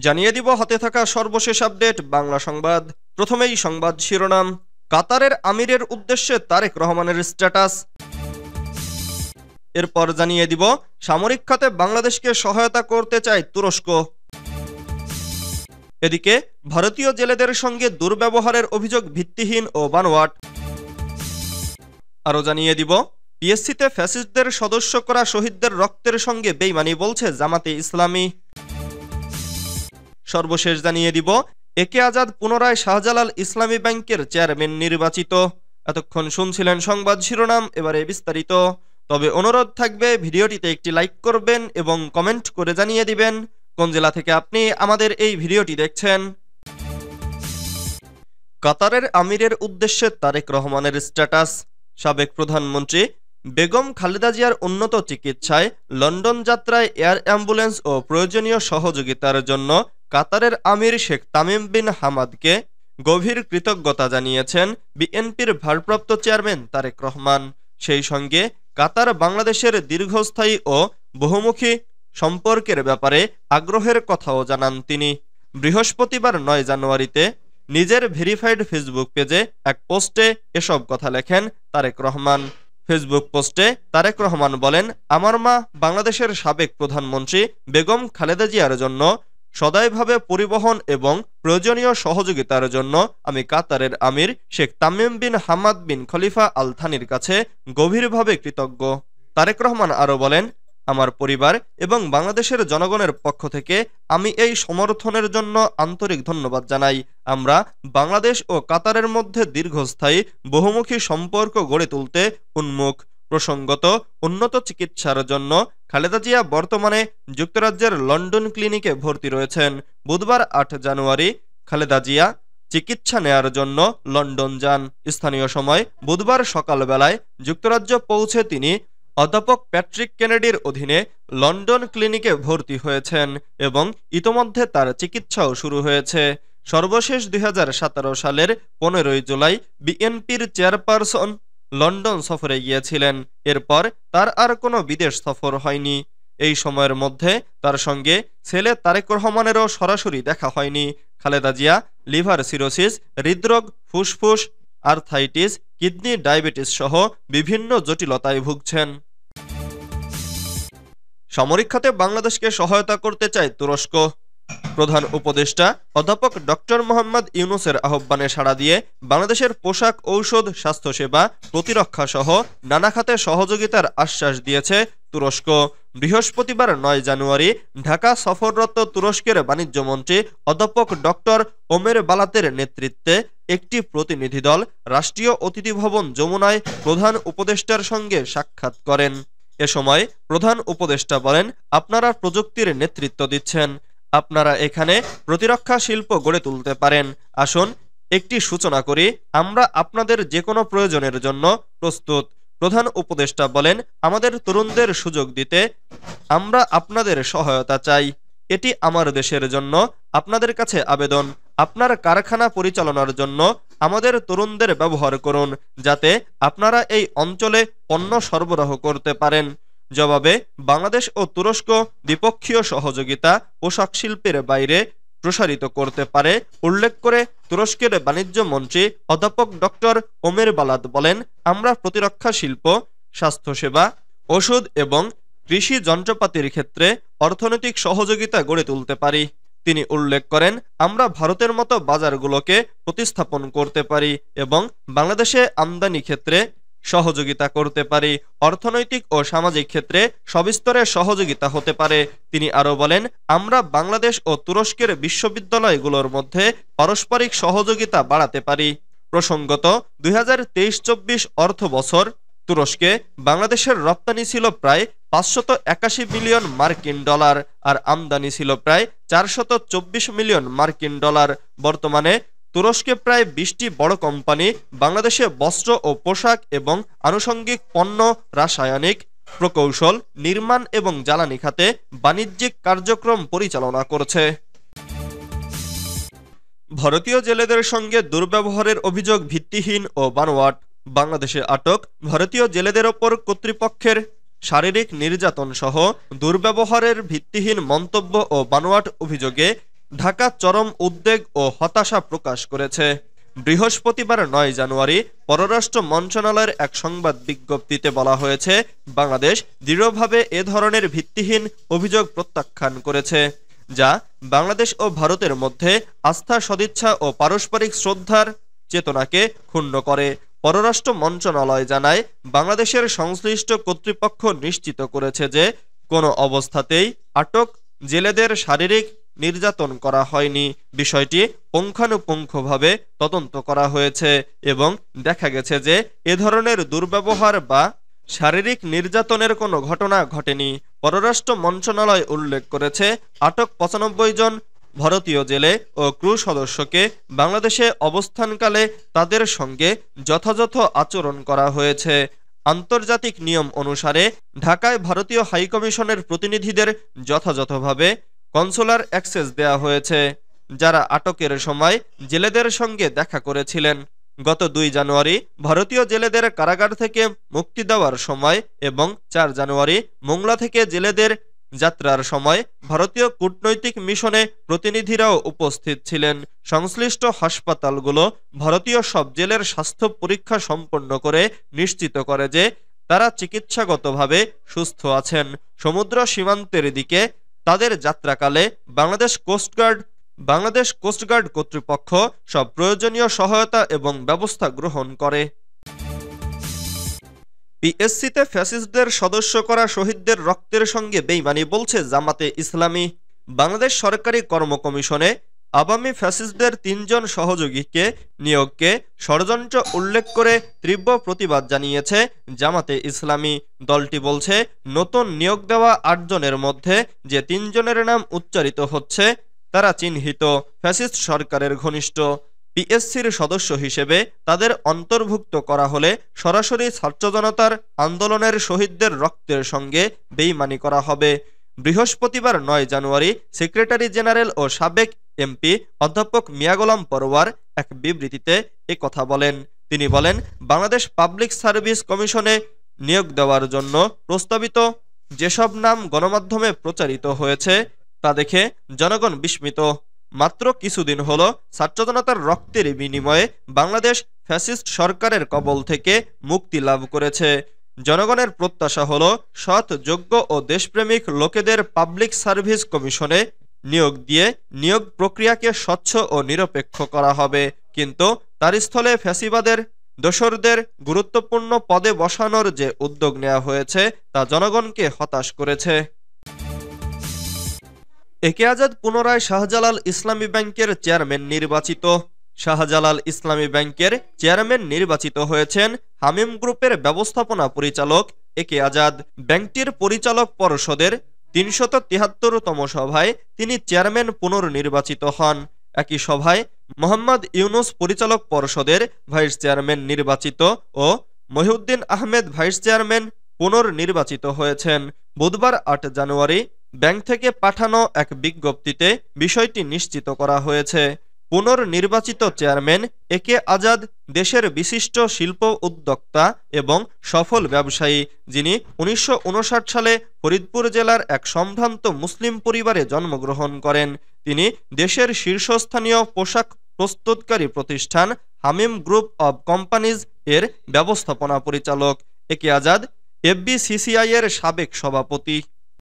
জানিয়ে দিব হাতে থাকা সর্বশেষ আপডেট বাংলা সংবাদ। প্রথমেই সংবাদ শিরোনাম। কাতারের আমিরের উদ্দেশ্যে তারেক রহমানের স্ট্যাটাস। এরপর জানিয়ে দিব সামরিক খাতে বাংলাদেশকে সহায়তা করতে চায় তুরস্ক। এদিকে ভারতীয় জেলেদের সঙ্গে দুর্ব্যবহারের অভিযোগ ভিত্তিহীন ও বানোয়াট। আরও জানিয়ে দিব পিএসসিতে ফ্যাসিস্টদের সদস্য করা শহীদদের রক্তের সঙ্গে বেইমানি বলছে জামাতে ইসলামী। সর্বশেষ জানিয়ে দিব একে আজাদ পুনরায় শাহজালাল ইসলামী ব্যাংকের চেয়ারম্যান নির্বাচিত। এতক্ষণ শুনছিলেন সংবাদ শিরোনাম, এবারে বিস্তারিত। তবে অনুরোধ থাকবে ভিডিওটিতে একটি লাইক করবেন এবং কমেন্ট করে জানিয়ে দিবেন কোন জেলা থেকে আপনি আমাদের এই ভিডিওটি দেখছেন। কাতারের আমিরের উদ্দেশ্যে তারেক রহমানের স্ট্যাটাস। সাবেক প্রধানমন্ত্রী বেগম খালেদা জিয়ার উন্নত চিকিৎসায় লন্ডন যাত্রায় এয়ার অ্যাম্বুলেন্স ও প্রয়োজনীয় সহযোগিতার জন্য কাতারের আমির শেখ তামিম বিন হামাদকে গভীর কৃতজ্ঞতা জানিয়েছেন বিএনপির ভারপ্রাপ্ত চেয়ারম্যান তারেক রহমান। সেই সঙ্গে কাতার বাংলাদেশের দীর্ঘস্থায়ী ও বহুমুখী সম্পর্কের ব্যাপারে আগ্রহের কথাও জানান তিনি। বৃহস্পতিবার ৯ জানুয়ারিতে নিজের ভেরিফাইড ফেসবুক পেজে এক পোস্টে এসব কথা লেখেন তারেক রহমান। ফেসবুক পোস্টে তারেক রহমান বলেন, আমার মা বাংলাদেশের সাবেক প্রধানমন্ত্রী বেগম খালেদা জিয়ার জন্য সদয়ভাবে পরিবহন এবং প্রয়োজনীয় সহযোগিতার জন্য আমি কাতারের আমির Sheikh Tamim bin Hamad bin Khalifa Al থানির কাছে গভীরভাবে কৃতজ্ঞ। তারেক রহমান আরও বলেন, আমার পরিবার এবং বাংলাদেশের জনগণের পক্ষ থেকে আমি এই সমর্থনের জন্য আন্তরিক ধন্যবাদ জানাই। আমরা বাংলাদেশ ও কাতারের মধ্যে দীর্ঘস্থায়ী বহুমুখী সম্পর্ক গড়ে তুলতে উন্মুখ। প্রসঙ্গত, উন্নত চিকিৎসার জন্য খালেদা জিয়া বর্তমানে যুক্তরাজ্যের লন্ডন ক্লিনিকে ভর্তি রয়েছেন। বুধবার ৮ জানুয়ারি খালেদা জিয়া চিকিৎসা নেয়ার জন্য লন্ডন যান। স্থানীয় সময় বুধবার সকালবেলায় যুক্তরাজ্য পৌঁছে তিনি অধ্যাপক প্যাট্রিক কেনেডির অধীনে লন্ডন ক্লিনিকে ভর্তি হয়েছেন এবং ইতোমধ্যে তার চিকিৎসাও শুরু হয়েছে। সর্বশেষ ২০১৭ সালের ১৫ জুলাই বিএনপির চেয়ারপারসন লন্ডন সফরে গিয়েছিলেন। এরপর তার আর কোনো বিদেশ সফর হয়নি। এই সময়ের মধ্যে তার সঙ্গে ছেলে তারেক রহমানেরও সরাসরি দেখা হয়নি। খালেদা জিয়া লিভার সিরোসিস, হৃদরোগ, ফুসফুস, আর্থাইটিস, কিডনি ডায়াবেটিস সহ বিভিন্ন জটিলতায় ভুগছেন। সামরিক খাতে বাংলাদেশকে সহায়তা করতে চায় তুরস্ক। প্রধান উপদেষ্টা অধ্যাপক ডক্টর মোহাম্মদ ইউনূসের আহ্বানে সাড়া দিয়ে বাংলাদেশের পোশাক, ঔষধ, স্বাস্থ্যসেবা, প্রতিরক্ষা সহ নানা খাতে সহযোগিতার আশ্বাস দিয়েছে তুরস্ক। বৃহস্পতিবার ৯ জানুয়ারি ঢাকা সফররত তুরস্কের বাণিজ্যমন্ত্রী অধ্যাপক ডক্টর ওমের বালাতের নেতৃত্বে একটি প্রতিনিধি দল রাষ্ট্রীয় অতিথি ভবন যমুনায় প্রধান উপদেষ্টার সঙ্গে সাক্ষাৎ করেন। এ সময় প্রধান উপদেষ্টা বলেন, আপনারা প্রযুক্তির নেতৃত্ব দিচ্ছেন, আপনারা এখানে প্রতিরক্ষা শিল্প গড়ে তুলতে পারেন। আসুন একটি সূচনা করি, আমরা আপনাদের যে কোনো প্রয়োজনের জন্য প্রস্তুত। প্রধান উপদেষ্টা বলেন, আমাদের তরুণদের সুযোগ দিতে আমরা আপনাদের সহায়তা চাই। এটি আমার দেশের জন্য আপনাদের কাছে আবেদন। আপনার কারখানা পরিচালনার জন্য আমাদের তরুণদের ব্যবহার করুন, যাতে আপনারা এই অঞ্চলে পণ্য সরবরাহ করতে পারেন। জবাবে বাংলাদেশ ও তুরস্ক দ্বিপক্ষীয় সহযোগিতা পোশাক শিল্পের বাইরে প্রসারিত করতে পারে উল্লেখ করে তুরস্কের বাণিজ্য মন্ত্রী অধ্যাপক ডক্টর ওমের বালাত বলেন, আমরা প্রতিরক্ষা শিল্প, স্বাস্থ্যসেবা, ওষুধ এবং কৃষি যন্ত্রপাতির ক্ষেত্রে অর্থনৈতিক সহযোগিতা গড়ে তুলতে পারি। তিনি উল্লেখ করেন, আমরা ভারতের মতো বাজারগুলোকে প্রতিস্থাপন করতে পারি এবং বাংলাদেশে আমদানি ক্ষেত্রে সহযোগিতা করতে পারি। অর্থনৈতিক ও সামাজিক ক্ষেত্রে সবিস্তরে সহযোগিতা হতে পারে। তিনি আরও বলেন, আমরা বাংলাদেশ ও তুরস্কের বিশ্ববিদ্যালয়গুলোর মধ্যে পারস্পরিক সহযোগিতা বাড়াতে পারি। প্রসঙ্গত, ২০২৩-২৪ অর্থ বছর তুরস্কে বাংলাদেশের রপ্তানি ছিল প্রায় ৫৮১ মিলিয়ন মার্কিন ডলার আর আমদানি ছিল প্রায় ৪২৪ মিলিয়ন মার্কিন ডলার। বর্তমানে তুরস্কে প্রায় ২০টি বড় কোম্পানি বাংলাদেশে বস্ত্র ও পোশাক এবং আনুষঙ্গিক পণ্য, রাসায়নিক, প্রকৌশল, নির্মাণ এবং জ্বালানি খাতে বাণিজ্যিক কার্যক্রম পরিচালনা করছে। ভারতীয় জেলেদের সঙ্গে দুর্ব্যবহারের অভিযোগ ভিত্তিহীন ও বানোয়াট। বাংলাদেশে আটক ভারতীয় জেলেদের ওপর কর্তৃপক্ষের শারীরিক নির্যাতন সহ দুর্ব্যবহারের ভিত্তিহীন মন্তব্য ও বানোয়াট অভিযোগে ঢাকা চরম উদ্বেগ ও হতাশা প্রকাশ করেছে। বৃহস্পতিবার ৯ জানুয়ারি পররাষ্ট্র মন্ত্রণালয়ের এক সংবাদ বিজ্ঞপ্তিতে বলা হয়েছে, বাংলাদেশ দৃঢ়ভাবে এ ধরনের ভিত্তিহীন অভিযোগ প্রত্যাখ্যান করেছে, যা বাংলাদেশ ও ভারতের মধ্যে আস্থা, সদিচ্ছা ও পারস্পরিক শ্রদ্ধার চেতনাকে ক্ষুণ্ণ করে। পররাষ্ট্র মন্ত্রণালয় জানায়, বাংলাদেশের সংশ্লিষ্ট কর্তৃপক্ষ নিশ্চিত করেছে যে কোনো অবস্থাতেই আটক জেলেদের শারীরিক নির্যাতন করা হয়নি। বিষয়টি পুঙ্খানুপুঙ্খভাবে তদন্ত করা হয়েছে এবং দেখা গেছে যে এ ধরনের দুর্ব্যবহার বা শারীরিক নির্যাতনের কোনো ঘটনা ঘটেনি। পররাষ্ট্র মন্ত্রণালয় উল্লেখ করেছে, আটক ৯৫ জন ভারতীয় জেলে ও ক্রু সদস্যকে বাংলাদেশে অবস্থানকালে তাদের সঙ্গে যথাযথ আচরণ করা হয়েছে। আন্তর্জাতিক নিয়ম অনুসারে ঢাকায় ভারতীয় হাইকমিশনের প্রতিনিধিদের যথাযথভাবে কনসুলার অ্যাক্সেস দেয়া হয়েছে, যারা আটকের সময় জেলেদের সঙ্গে দেখা করেছিলেন। গত ২ জানুয়ারি ভারতীয় জেলেদের কারাগার থেকে মুক্তি দেওয়ার সময় এবং ৪ জানুয়ারি মোংলা থেকে জেলেদের যাত্রার সময় ভারতীয় কূটনৈতিক মিশনে প্রতিনিধিরাও উপস্থিত ছিলেন। সংশ্লিষ্ট হাসপাতালগুলো ভারতীয় সব জেলের স্বাস্থ্য পরীক্ষা সম্পন্ন করে নিশ্চিত করে যে তারা চিকিৎসাগতভাবে সুস্থ আছেন। সমুদ্র সীমান্তের দিকে তাদের যাত্রাকালে বাংলাদেশ কোস্টগার্ড কর্তৃপক্ষ সব প্রয়োজনীয় সহায়তা এবং ব্যবস্থা গ্রহণ করে। পিএসসিতে ফ্যাসিস্টদের সদস্য করা শহীদদের রক্তের সঙ্গে বেইমানি বলছে জামাতে ইসলামী। বাংলাদেশ সরকারি কর্ম কমিশনে আওয়ামী ফ্যাসিস্টদের ৩ জন সহযোগীকে নিয়োগকে ষড়যন্ত্র উল্লেখ করে তীব্র প্রতিবাদ জানিয়েছে জামাতে ইসলামী। দলটি বলছে, নতুন নিয়োগ দেওয়া ৮ জনের মধ্যে যে ৩ জনের নাম উচ্চারিত হচ্ছে তারা চিহ্নিত ফ্যাসিস্ট সরকারের ঘনিষ্ঠ। পিএসসির সদস্য হিসেবে তাদের অন্তর্ভুক্ত করা হলে সরাসরি ছাত্র জনতার আন্দোলনের শহীদদের রক্তের সঙ্গে বেইমানি করা হবে। বৃহস্পতিবার ৯ জানুয়ারি সেক্রেটারি জেনারেল ও সাবেক এমপি অধ্যাপক মিয়া গোলাম পরোয়ার এক বিবৃতিতে কথা বলেন। তিনি বলেন, বাংলাদেশ পাবলিক সার্ভিস কমিশনে নিয়োগ দেওয়ার জন্য প্রস্তাবিত যেসব নাম গণমাধ্যমে প্রচারিত হয়েছে তা দেখে জনগণ বিস্মিত। মাত্র কিছুদিন হলো ছাত্র জনতার রক্তের বিনিময়ে বাংলাদেশ ফ্যাসিস্ট সরকারের কবল থেকে মুক্তি লাভ করেছে। জনগণের প্রত্যাশা হলো সৎ, যোগ্য ও দেশপ্রেমিক লোকেদের পাবলিক সার্ভিস কমিশনে নিয়োগ দিয়ে নিয়োগ প্রক্রিয়াকে স্বচ্ছ ও নিরপেক্ষ করা হবে, কিন্তু তার স্থলে ফ্যাসিবাদের দোসরদের গুরুত্বপূর্ণ পদে বসানোর যে উদ্যোগ নেওয়া হয়েছে তা জনগণকে হতাশ করেছে। একে আজাদ পুনরায় শাহজালাল ইসলামী ব্যাংকের চেয়ারম্যান নির্বাচিত। শাহজালাল ইসলামী ব্যাংকের চেয়ারম্যান নির্বাচিত হয়েছেন হামিম গ্রুপের ব্যবস্থাপনা পরিচালক একে আজাদ। ব্যাংকটির পরিচালক পর্ষদের ৩৭৩তম সভায় তিনি চেয়ারম্যান পুনর্নির্বাচিত হন। একই সভায় মোহাম্মদ ইউনুস পরিচালক পর্ষদের ভাইস চেয়ারম্যান নির্বাচিত ও মহিউদ্দিন আহমেদ ভাইস চেয়ারম্যান পুনর্নির্বাচিত হয়েছেন। বুধবার ৮ জানুয়ারি ব্যাংক থেকে পাঠানো এক বিজ্ঞপ্তিতে বিষয়টি নিশ্চিত করা হয়েছে। পুনর্নির্বাচিত চেয়ারম্যান একে আজাদ দেশের বিশিষ্ট শিল্প উদ্যোক্তা এবং সফল ব্যবসায়ী, যিনি ১৯৫৯ সালে ফরিদপুর জেলার এক সম্ভ্রান্ত মুসলিম পরিবারে জন্মগ্রহণ করেন। তিনি দেশের শীর্ষস্থানীয় পোশাক প্রস্তুতকারী প্রতিষ্ঠান হামিম গ্রুপ অব কোম্পানিজ এর ব্যবস্থাপনা পরিচালক। একে আজাদ এফবিসিসিআই এর সাবেক সভাপতি।